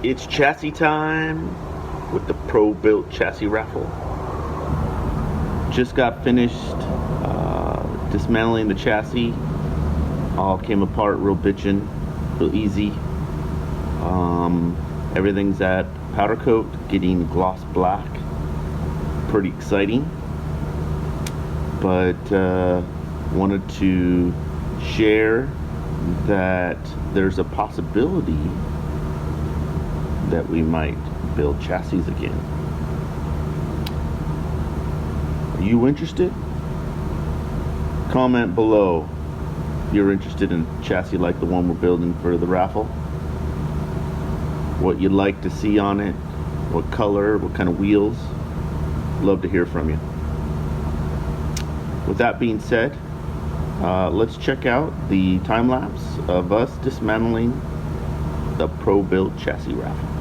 It's chassis time with the Pro-Built Chassis Raffle. Just got finished dismantling the chassis. All came apart real bitchin', real easy. Everything's at powder coat, getting gloss black. Pretty exciting. But wanted to share that there's a possibility that we might build chassis again. Are you interested? Comment below if you're interested in a chassis like the one we're building for the raffle. What you'd like to see on it, what color, what kind of wheels. Love to hear from you. With that being said, let's check out the time lapse of us dismantling the Pro-Built Chassis Raffle.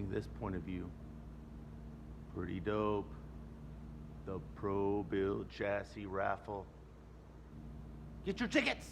This point of view, pretty dope. The Pro-Built Chassis Raffle. Get your tickets.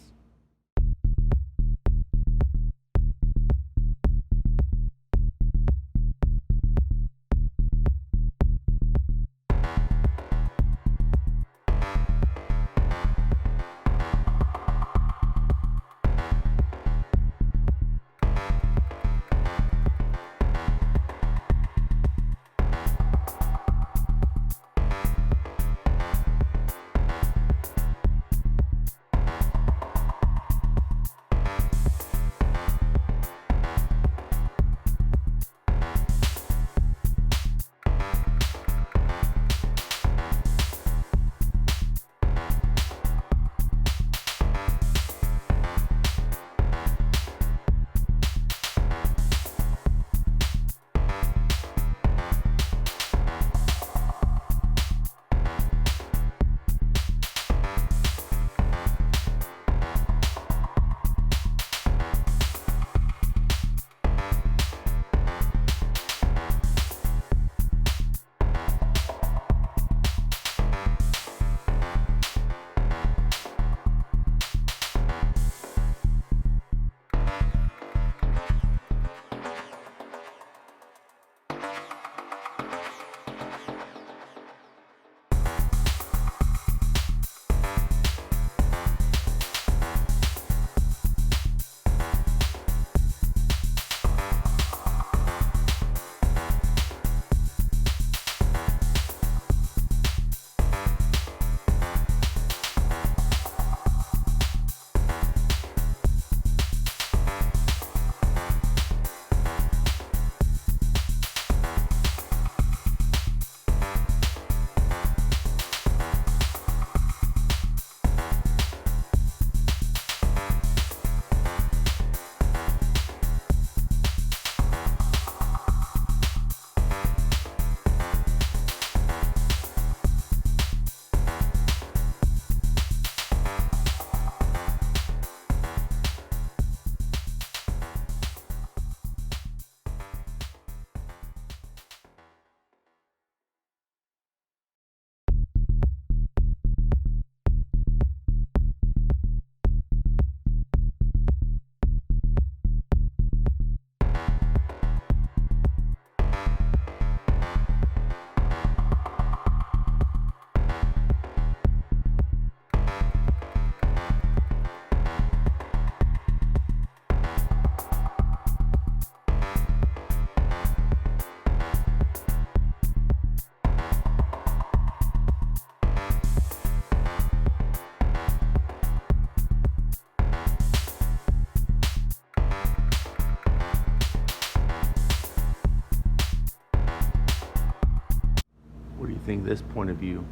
What do you think of this point of view?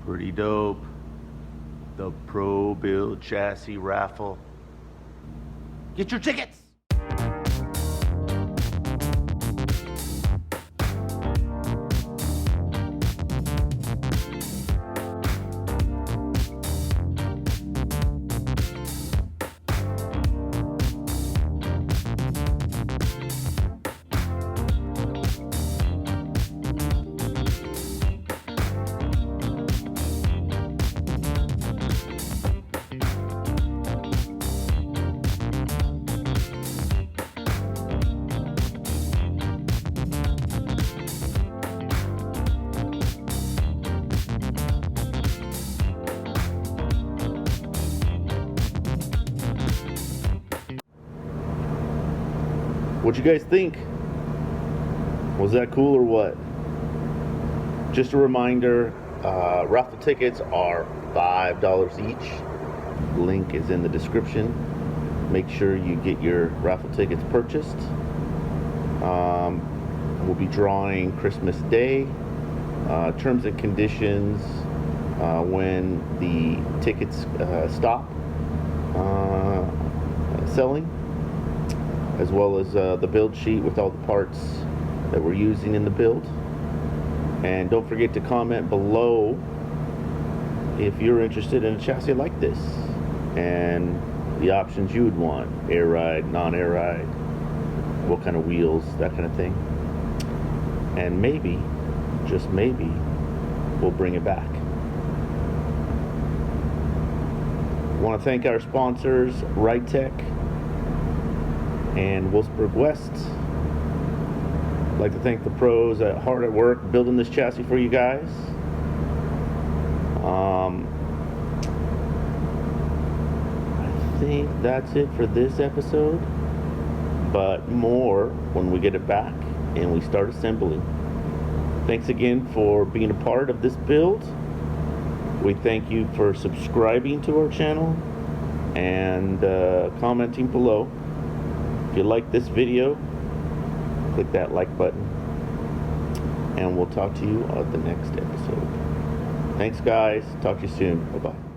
Pretty dope. The Pro Build Chassis Raffle. Get your tickets! What'd you guys think? Was that cool or what? Just a reminder, raffle tickets are $5 each. Link is in the description. Make sure you get your raffle tickets purchased. We'll be drawing Christmas Day. Terms and conditions when the tickets stop selling, as well as the build sheet with all the parts that we're using in the build. And don't forget to comment below if you're interested in a chassis like this and the options you would want: air ride, non-air ride, what kind of wheels, that kind of thing. And maybe, just maybe, we'll bring it back. I want to thank our sponsors, Ride Tech and Wolfsburg West. I'd like to thank the pros hard at work building this chassis for you guys. I think that's it for this episode, but more when we get it back and we start assembling. Thanks again for being a part of this build. We thank you for subscribing to our channel and commenting below. If you like this video, click that like button, and we'll talk to you on the next episode. Thanks guys, talk to you soon. Bye bye.